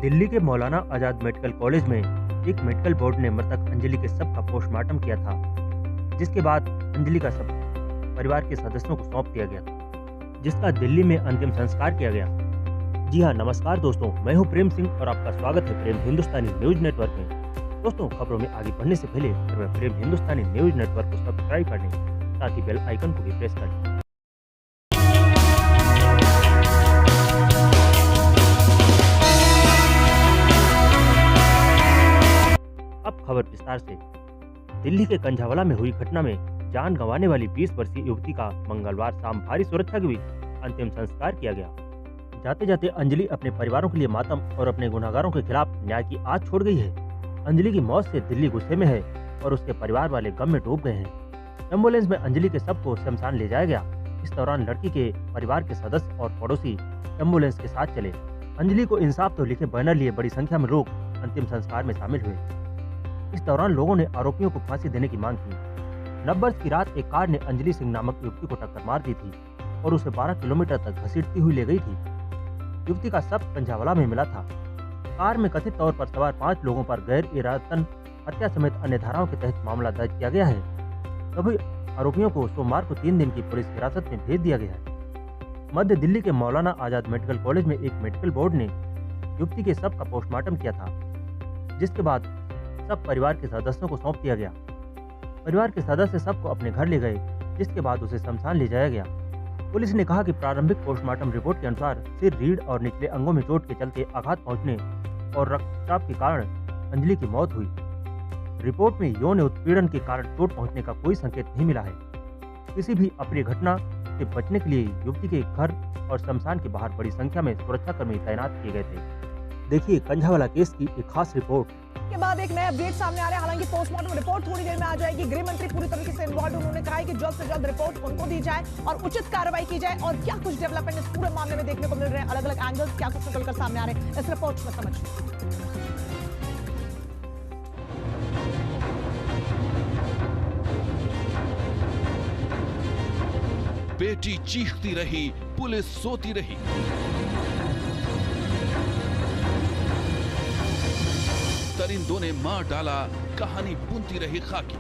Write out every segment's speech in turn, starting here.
दिल्ली के Maulana Azad medical college में एक मेडिकल बोर्ड ने मृतक अंजलि के शव का पोस्टमार्टम किया था, जिसके बाद अंजलि का शव परिवार के सदस्यों को सौंप दिया गया, जिसका दिल्ली में अंतिम संस्कार किया गया। जी हाँ, नमस्कार दोस्तों, मैं हूँ प्रेम सिंह और आपका स्वागत है प्रेम हिंदुस्तानी न्यूज नेटवर्क में। दोस्तों, खबरों में आगे बढ़ने से पहले कृपया प्रेम हिंदुस्तानी न्यूज नेटवर्क को सब्सक्राइब कर लें, साथ ही बेल आइकन को भी प्रेस कर लें। अब खबर विस्तार से। दिल्ली के कंझावला में हुई घटना में जान गंवाने वाली 20 वर्षीय युवती का मंगलवार शाम भारी सुरक्षा के बीच अंतिम संस्कार किया गया। जाते जाते अंजलि अपने परिवारों के लिए मातम और अपने गुनहगारों के खिलाफ न्याय की आग छोड़ गई है। अंजलि की मौत से दिल्ली गुस्से में है और उसके परिवार वाले गम में डूब गए हैं। एम्बुलेंस में अंजलि के शव को शमशान ले जाया गया। इस दौरान लड़की के परिवार के सदस्य और पड़ोसी एम्बुलेंस के साथ चले। अंजलि को इंसाफ तो लिखे बैनर लिए बड़ी संख्या में लोग अंतिम संस्कार में शामिल हुए। इस दौरान लोगों ने आरोपियों को फांसी देने की मांग की। 9 वर्ष की रात एक कार ने अंजलि सिंह नामक युवती को टक्कर मार दी थी और उसे 12 किलोमीटर तक घसीटती हुई ले गई थी। युवती का शव कंझावला में मिला था। कार में कथित तौर पर सवार 5 लोगों पर गैर इरादतन हत्या समेत अन्य धाराओं के तहत मामला दर्ज किया गया है। सभी आरोपियों को सोमवार को 3 दिन की पुलिस हिरासत में भेज दिया गया है। मध्य दिल्ली के मौलाना आजाद मेडिकल कॉलेज में एक मेडिकल बोर्ड ने युवती के शव का पोस्टमार्टम किया था, जिसके बाद सब परिवार के सदस्यों को सौंप दिया गया। परिवार के सदस्य शव को अपने घर ले गए, जिसके बाद उसे शमशान ले जाया गया। पुलिस ने कहा कि प्रारंभिक पोस्टमार्टम रिपोर्ट के अनुसार सिर, रीढ़ और निचले अंगों में चोट के चलते आघात पहुंचने और रक्तचाप के कारण अंजलि की मौत हुई। रिपोर्ट में यौन उत्पीड़न के कारण चोट पहुंचने का कोई संकेत नहीं मिला है। किसी भी अप्रिय घटना से बचने के लिए युवती के घर और शमशान के बाहर बड़ी संख्या में सुरक्षाकर्मी तैनात किए गए थे। देखिए कंझावला केस की एक खास रिपोर्ट। के बाद एक नया अपडेट सामने आ रहा है। हालांकि पोस्टमार्टम रिपोर्ट थोड़ी देर में आ जाएगी। गृह मंत्री पूरी तरीके से इन्वॉल्व, उन्होंने कहा है कि जल्द से जल्द रिपोर्ट उनको दी जाए और उचित कार्रवाई की जाए। और क्या कुछ डेवलपमेंट इस पूरे मामले में देखने को मिल रहे हैं, अलग अलग एंगल्स क्या कुछ निकलकर सामने आ रहे हैं, इस रिपोर्ट में समझिए। बेटी चीखती रही, पुलिस सोती रही। दरिंदों ने मार डाला, कहानी बुनती रही खाकी।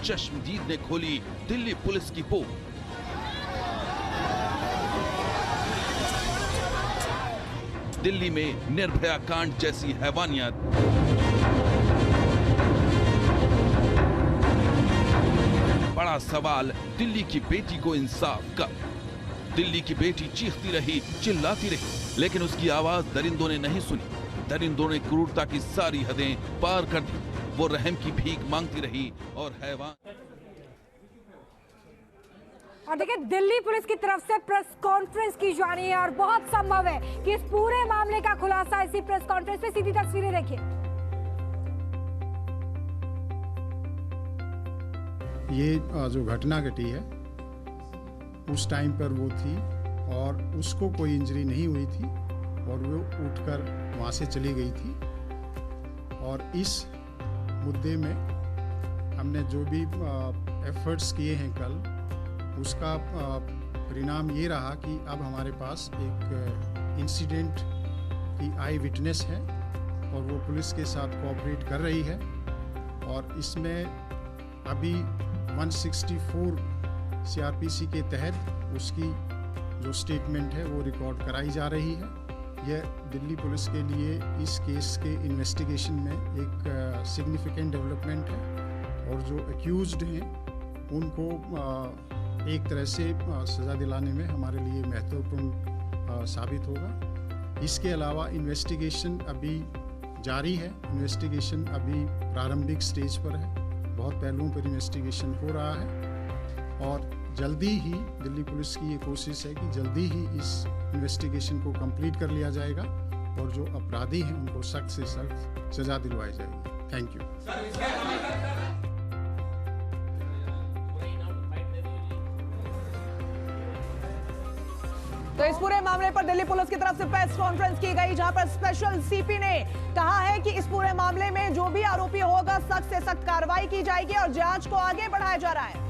चश्मदीद ने खोली दिल्ली पुलिस की पोल। दिल्ली में निर्भया कांड जैसी हैवानियत, बड़ा सवाल दिल्ली की बेटी को इंसाफ कब। दिल्ली की बेटी चीखती रही, चिल्लाती रही, लेकिन उसकी आवाज दरिंदों ने नहीं सुनी। दरिंदों ने क्रूरता की सारी हदें पार कर दी। वो रहम की भीख मांगती रही और हैवान। और देखिए, दिल्ली पुलिस की तरफ से प्रेस कॉन्फ्रेंस की जा रही है और बहुत संभव है कि इस पूरे मामले का खुलासा इसी प्रेस कॉन्फ्रेंस में। सीधी तस्वीरें देखिए। ये जो घटना घटी है उस टाइम पर वो थी और उसको कोई इंजरी नहीं हुई थी और वो उठकर वहाँ से चली गई थी। और इस मुद्दे में हमने जो भी एफर्ट्स किए हैं कल, उसका परिणाम ये रहा कि अब हमारे पास एक इंसिडेंट की आई विटनेस है और वो पुलिस के साथ कोऑपरेट कर रही है। और इसमें अभी 164 CRPC के तहत उसकी जो स्टेटमेंट है वो रिकॉर्ड कराई जा रही है। यह दिल्ली पुलिस के लिए इस केस के इन्वेस्टिगेशन में एक सिग्निफिकेंट डेवलपमेंट है और जो एक्यूज्ड हैं उनको एक तरह से सज़ा दिलाने में हमारे लिए महत्वपूर्ण साबित होगा। इसके अलावा इन्वेस्टिगेशन अभी जारी है। इन्वेस्टिगेशन अभी प्रारंभिक स्टेज पर है। बहुत पहलुओं पर इन्वेस्टिगेशन हो रहा है और जल्दी ही दिल्ली पुलिस की ये कोशिश है कि जल्दी ही इस इन्वेस्टिगेशन को कंप्लीट कर लिया जाएगा और जो अपराधी हैं उनको सख्त से सख्त सजा दिलवाई जाएगी। Thank you. तो इस पूरे मामले पर दिल्ली पुलिस की तरफ से प्रेस कॉन्फ्रेंस की गई, जहां पर स्पेशल सीपी ने कहा है कि इस पूरे मामले में जो भी आरोपी होगा सख्त से सख्त कार्रवाई की जाएगी और जांच को आगे बढ़ाया जा रहा है।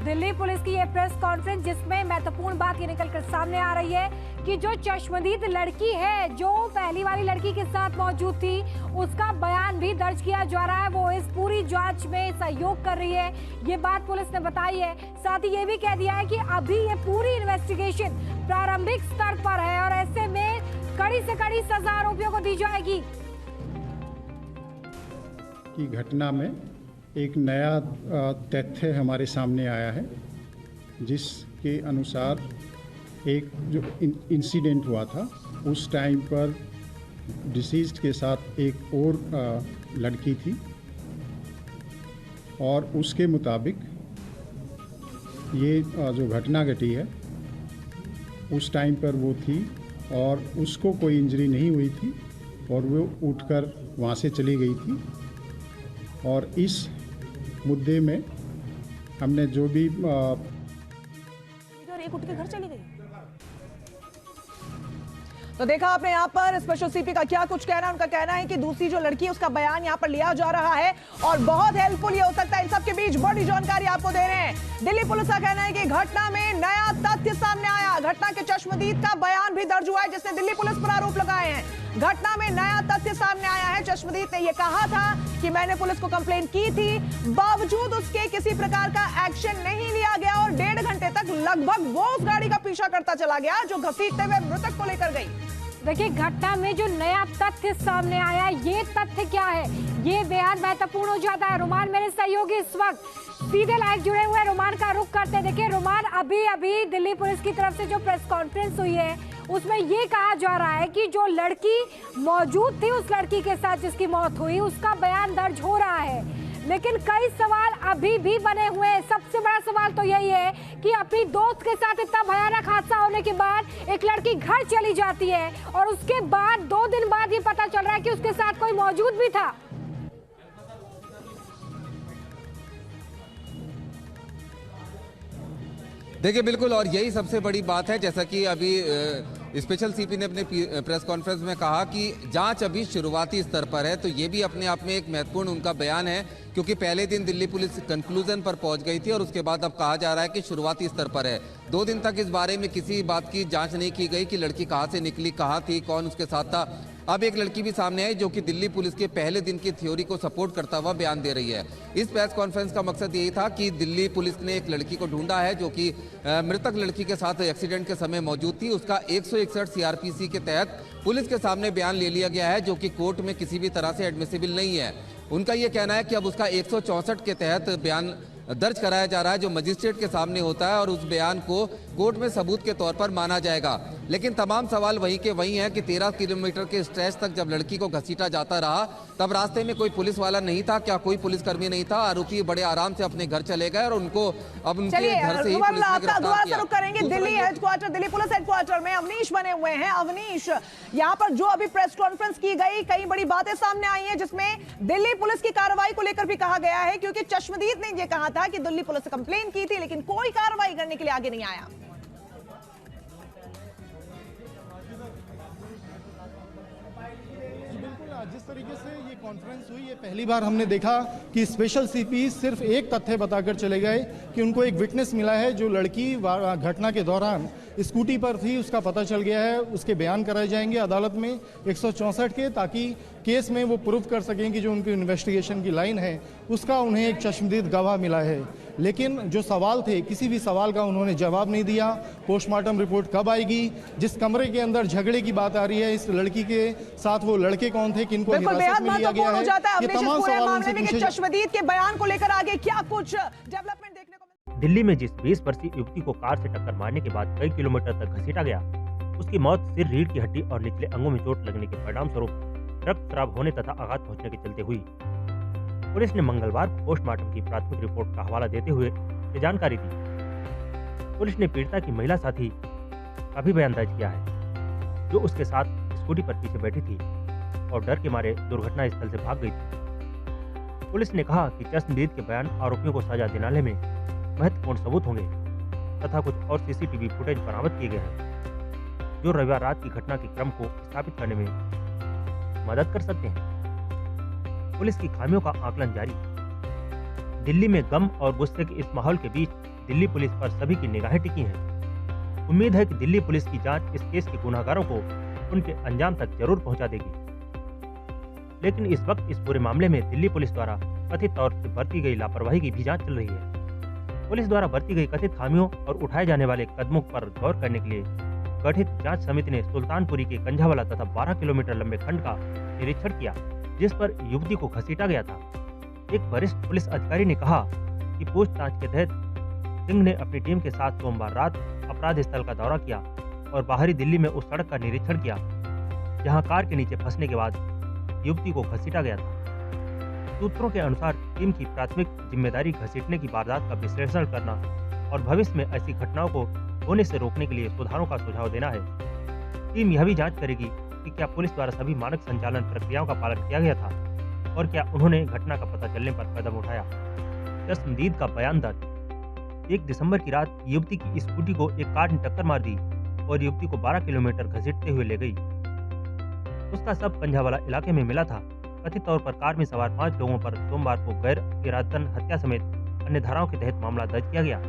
दिल्ली पुलिस की ये प्रेस कॉन्फ्रेंस जिसमें महत्वपूर्ण बात ये निकल कर सामने आ रही है कि जो चश्मदीद लड़की है जो पहली वाली लड़की के साथ मौजूद थी उसका बयान भी दर्ज किया जा रहा है। वो इस पूरी जांच में सहयोग कर रही है, ये बात पुलिस ने बताई है। साथ ही ये भी कह दिया है कि अभी ये पूरी इन्वेस्टिगेशन प्रारंभिक स्तर पर है और ऐसे में कड़ी से कड़ी सजा आरोपियों को दी जाएगी। की घटना में एक नया तथ्य हमारे सामने आया है, जिसके अनुसार एक जो इंसिडेंट हुआ था उस टाइम पर डिसीज्ड के साथ एक और लड़की थी और उसके मुताबिक ये जो घटना घटी है उस टाइम पर वो थी और उसको कोई इंजरी नहीं हुई थी और वो उठकर वहाँ से चली गई थी। और इस मुद्दे में हमने जो भी एक उठ के घर चली गई। तो देखा आपने यहाँ पर स्पेशल सीपी का क्या कुछ कहना। उनका कहना है कि दूसरी जो लड़की है उसका बयान यहाँ पर लिया जा रहा है और बहुत हेल्पफुल ये हो सकता है। इन सबके बीच बड़ी जानकारी आपको दे रहे हैं। दिल्ली पुलिस का कहना है कि घटना में नया तथ्य सामने आया। घटना के चश्मदीद का बयान भी दर्ज हुआ है जिसने दिल्ली पुलिस पर आरोप लगाए हैं। घटना में नया तथ्य सामने आया है। चश्मदीद ने यह कहा था कि मैंने पुलिस को कंप्लेन की थी, बावजूद उसके किसी प्रकार का एक्शन नहीं लिया गया और 1.5 घंटे तक लगभग वो उस गाड़ी का पीछा करता चला गया जो घसीटते हुए मृतक को लेकर गई। देखिए घटना में जो नया तथ्य सामने आया, ये तथ्य क्या है, ये बेहद महत्वपूर्ण हो जाता है। रुमान मेरे सहयोगी इस वक्त सीधे लाइव जुड़े हुए, रुमान का रुख करते। देखिए रुमान, अभी दिल्ली पुलिस की तरफ से जो प्रेस कॉन्फ्रेंस हुई है उसमें ये कहा जा रहा है कि जो लड़की मौजूद थी उस लड़की के साथ जिसकी मौत हुई उसका बयान दर्ज हो रहा है, लेकिन कई सवाल अभी भी बने हुए हैं। सबसे बड़ा सवाल तो यही है कि अपनी दोस्त के साथ इतना भयानक हादसा होने के बाद एक लड़की घर चली जाती है और उसके बाद 2 दिन बाद ये पता चल रहा है कि उसके साथ कोई मौजूद भी था। देखिए बिल्कुल, और यही सबसे बड़ी बात है। जैसा कि अभी स्पेशल सीपी ने अपने प्रेस कॉन्फ्रेंस में कहा कि जांच अभी शुरुआती स्तर पर है, तो ये भी अपने आप में एक महत्वपूर्ण उनका बयान है, क्योंकि पहले दिन दिल्ली पुलिस कंक्लूजन पर पहुंच गई थी और उसके बाद अब कहा जा रहा है कि शुरुआती स्तर पर है। 2 दिन तक इस बारे में किसी बात की जांच नहीं की गई कि लड़की कहाँ से निकली, कहाँ थी, कौन उसके साथ था। अब एक लड़की भी सामने आई जो कि दिल्ली पुलिस के पहले दिन की थ्योरी को सपोर्ट करता हुआ बयान दे रही है। इस प्रेस कॉन्फ्रेंस का मकसद यही था कि दिल्ली पुलिस ने एक लड़की को ढूंढा है जो कि मृतक लड़की के साथ एक्सीडेंट के समय मौजूद थी। उसका 161 सीआरपीसी के तहत पुलिस के सामने बयान ले लिया गया है, जो कि कोर्ट में किसी भी तरह से एडमिसिबल नहीं है। उनका यह कहना है कि अब उसका 164 के तहत बयान दर्ज कराया जा रहा है जो मजिस्ट्रेट के सामने होता है और उस बयान को कोर्ट में सबूत के तौर पर माना जाएगा। लेकिन तमाम सवाल वहीं के वहीं हैं कि 13 किलोमीटर के स्ट्रेच तक जब लड़की को घसीटा जाता रहा तब रास्ते में कोई पुलिस वाला नहीं था, क्या कोई पुलिसकर्मी नहीं था? आरोपी बड़े आराम से अपने घर चले गए और उनको अब उनके घर से ही पुलिस ने गिरफ्तार किया। करेंगे Delhi headquarter, Delhi police headquarter में अवनीश बने हुए हैं। अवनीश, यहाँ पर जो अभी प्रेस कॉन्फ्रेंस की गई, कई बड़ी बातें सामने आई हैं जिसमें दिल्ली पुलिस की कार्रवाई को लेकर भी कहा गया है, क्योंकि चश्मदीद ने यह कहा था कि दिल्ली पुलिस से कंप्लेन की थी लेकिन कोई कार्रवाई करने के लिए आगे नहीं आया। जिस तरीके से ये कॉन्फ्रेंस हुई, ये पहली बार हमने देखा कि स्पेशल सीपी सिर्फ एक तथ्य बताकर चले गए कि उनको एक विटनेस मिला है, जो लड़की घटना के दौरान स्कूटी पर थी, उसका पता चल गया है। उसके बयान कराए जाएंगे अदालत में 164 के, ताकि केस में वो प्रूव कर सकें कि जो उनकी इन्वेस्टिगेशन की लाइन है उसका उन्हें एक चश्मदीद गवाह मिला है। लेकिन जो सवाल थे, किसी भी सवाल का उन्होंने जवाब नहीं दिया। पोस्टमार्टम रिपोर्ट कब आएगी, जिस कमरे के अंदर झगड़े की बात आ रही है, इस लड़की के साथ वो लड़के कौन थे, किनको हिरासत में लिया गया है, ये तमाम सवाल उनसे पूछे। चश्मदीद के बयान को लेकर आगे क्या कुछ डेवलपमेंट देखने को दिल्ली में जिस 20 वर्षीय युवती को कार से टक्कर मारने के बाद कई किलोमीटर तक घसीटा गया, उसकी मौत सिर, रीढ़ की हड्डी और निचले अंगों में चोट लगने के परिणाम स्वरूप रक्तस्राव होने तथा आघात पहुंचने के चलते हुई। पुलिस ने मंगलवार को पोस्टमार्टम की प्राथमिक रिपोर्ट का हवाला देते हुए ये जानकारी दी। पुलिस ने पीड़िता की महिला साथी का भी बयान दर्ज किया है, जो उसके साथ स्कूटी पर पीछे बैठी थी और डर के मारे दुर्घटना स्थल से भाग गई थी। पुलिस ने कहा कि चश्मदीद के बयान आरोपियों को सजा दिलाने में महत्वपूर्ण सबूत होंगे तथा कुछ और सीसीटीवी फुटेज बरामद किए गए हैं, जो रविवार रात की घटना के क्रम को स्थापित करने में मदद कर सकते हैं। पुलिस की खामियों का आकलन जारी। दिल्ली में गम और गुस्से के इस माहौल के बीच दिल्ली पुलिस पर सभी की निगाहें टिकी हैं। उम्मीद है कि दिल्ली पुलिस की जांच इस केस के गुनहगारों को उनके अंजाम तक जरूर पहुंचा देगी। लेकिन इस वक्त इस पूरे मामले में दिल्ली पुलिस द्वारा कथित तौर से बरती गई लापरवाही की भी जांच चल रही है। पुलिस द्वारा बरती गई कथित खामियों और उठाए जाने वाले कदमों पर गौर करने के लिए गठित जांच समिति ने सुल्तानपुरी के कंझावाला तथा 12 किलोमीटर लंबे खंड का निरीक्षण किया, जिस पर युवती को घसीटा गया था। एक वरिष्ठ पुलिस अधिकारी ने कहा कि पूछताछ के तहत सिंह ने अपनी टीम के साथ सोमवार रात अपराध स्थल का दौरा किया और बाहरी दिल्ली में उस सड़क का निरीक्षण किया जहां कार के नीचे फंसने के बाद युवती को घसीटा गया था। सूत्रों के अनुसार टीम की प्राथमिक जिम्मेदारी घसीटने की वारदात का विश्लेषण करना और भविष्य में ऐसी घटनाओं को होने से रोकने के लिए सुधारों का सुझाव देना है। टीम यह भी जांच करेगी कि क्या पुलिस द्वारा सभी मानक संचालन प्रक्रियाओं का पालन किया गया था और क्या उन्होंने घटना का पता चलने पर कदम उठाया। चश्मदीद का बयान दर्ज। 1 दिसंबर की रात युवती की स्कूटी को एक कार ने टक्कर मार दी और युवती को 12 किलोमीटर घसीटते हुए ले गई। उसका शव कंझावाला इलाके में मिला था। कथित तौर पर कार में सवार 5 लोगों पर सोमवार को गैर इरादतन हत्या समेत अन्य धाराओं के तहत मामला दर्ज किया गया।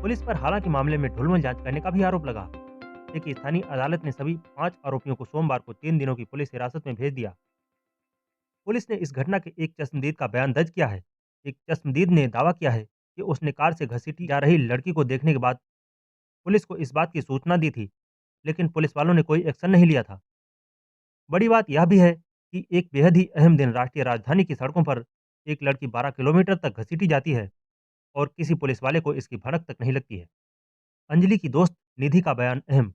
पुलिस पर हालांकि मामले में ढुलमुल जांच करने का भी आरोप लगा, लेकिन स्थानीय अदालत ने सभी 5 आरोपियों को सोमवार को 3 दिनों की पुलिस हिरासत में भेज दिया। पुलिस ने इस घटना के एक चश्मदीद का बयान दर्ज किया है। एक चश्मदीद ने दावा किया है कि उसने कार से घसीटी जा रही लड़की को देखने के बाद पुलिस को इस बात की सूचना दी थी, लेकिन पुलिस वालों ने कोई एक्शन नहीं लिया था। बड़ी बात यह भी है कि एक बेहद ही अहम दिन राष्ट्रीय राजधानी की सड़कों पर एक लड़की 12 किलोमीटर तक घसीटी जाती है और किसी पुलिस वाले को इसकी भनक तक नहीं लगती है। अंजलि की दोस्त निधि का बयान अहम।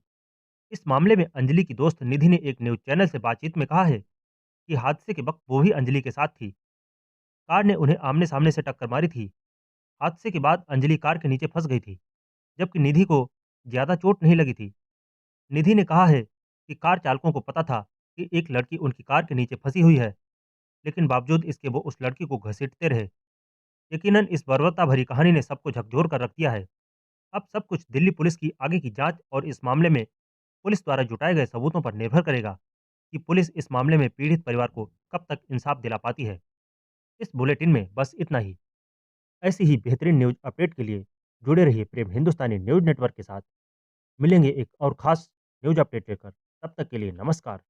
इस मामले में अंजलि की दोस्त निधि ने एक न्यूज चैनल से बातचीत में कहा है कि हादसे के वक्त वो भी अंजलि के साथ थी। कार ने उन्हें आमने सामने से टक्कर मारी थी। हादसे के बाद अंजलि कार के नीचे फंस गई थी, जबकि निधि को ज्यादा चोट नहीं लगी थी। निधि ने कहा है कि कार चालकों को पता था कि एक लड़की उनकी कार के नीचे फंसी हुई है, लेकिन बावजूद इसके वो उस लड़की को घसीटते रहे। यकीनन इस बर्बरता भरी कहानी ने सबको झकझोर कर रख दिया है। अब सब कुछ दिल्ली पुलिस की आगे की जांच और इस मामले में पुलिस द्वारा जुटाए गए सबूतों पर निर्भर करेगा कि पुलिस इस मामले में पीड़ित परिवार को कब तक इंसाफ दिला पाती है। इस बुलेटिन में बस इतना ही। ऐसी ही बेहतरीन न्यूज अपडेट के लिए जुड़े रहिए प्रेम हिंदुस्तानी न्यूज नेटवर्क के साथ। मिलेंगे एक और खास न्यूज अपडेट लेकर, तब तक के लिए नमस्कार।